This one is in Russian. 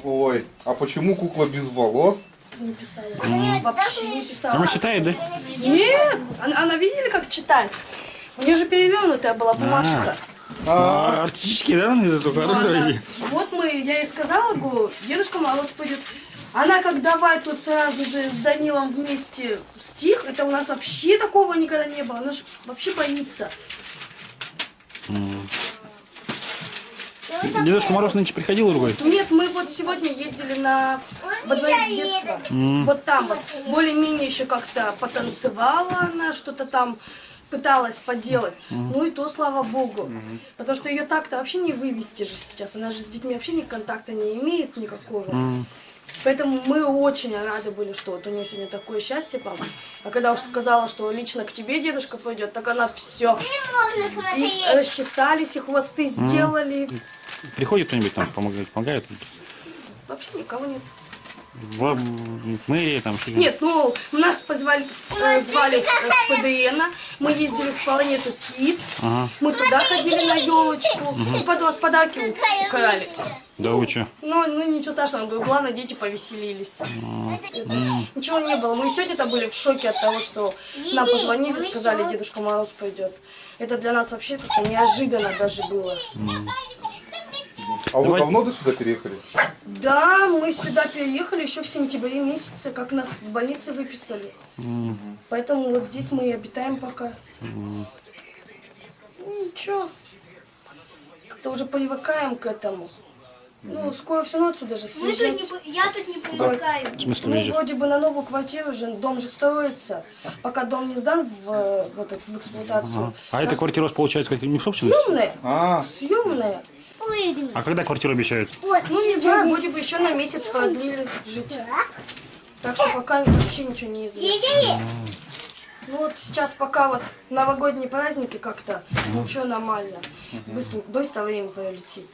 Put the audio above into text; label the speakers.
Speaker 1: Ой, а почему кукла без волос?
Speaker 2: Не писали. Вообще не писала.
Speaker 3: Она считает, да?
Speaker 2: Нет, она видели, как читает? У нее же перевернутая была бумажка.
Speaker 3: Артистический, да? Это хорошо.
Speaker 2: Вот я ей сказала, говорю, Дедушка Мороз пойдет. Она как давай тут сразу же с Данилом вместе стих, это у нас вообще такого никогда не было, она же вообще боится.
Speaker 3: Дедушка Мороз нынче приходил другой?
Speaker 2: Нет, мы вот сегодня ездили во дворец детства. Вот там вот. Более-менее еще как-то потанцевала она, что-то там пыталась поделать. Ну и то, слава богу. Потому что ее так-то вообще не вывести же сейчас. Она же с детьми вообще ни контакта не имеет никакого. Поэтому мы очень рады были, что вот у нее сегодня такое счастье, папа. А когда уж сказала, что лично к тебе дедушка пойдет, так она все. И расчесались, и хвосты сделали.
Speaker 3: Приходит кто-нибудь там, помогает?
Speaker 2: Вообще никого нет.
Speaker 3: В мэрии там?
Speaker 2: Нет, ну, нас звали в ПДН, мы ездили в планету Кидс, мы туда ходили на елочку, и потом подарки украли.
Speaker 3: Да вы что?
Speaker 2: Ну, ничего страшного, говорю, главное, дети повеселились. Ничего не было. Мы сегодня-то были в шоке от того, что нам позвонили, сказали, Дедушка Мороз пойдет. Это для нас вообще как-то неожиданно даже было.
Speaker 1: А вы давно до сюда переехали?
Speaker 2: Да, мы сюда переехали еще в сентябре месяце, как нас с больницы выписали. Поэтому вот здесь мы и обитаем пока. Ничего. Как-то уже привыкаем к этому. Ну, скоро все равно отсюда же съезжать.
Speaker 4: Я тут не привыкаю.
Speaker 3: В смысле
Speaker 2: Ну,
Speaker 3: уезжать?
Speaker 2: вроде бы на новую квартиру же, дом же строится. Пока дом не сдан в эксплуатацию.
Speaker 3: А эта квартира у вас получается как не в собственности?
Speaker 2: Съемная. Съемная.
Speaker 3: А когда квартиру обещают?
Speaker 2: Ну, не знаю, вроде бы еще на месяц продлили жить. Так что пока вообще ничего не известно. Ну вот сейчас пока вот новогодние праздники как-то, ничего нормально. Быстро время пролетит.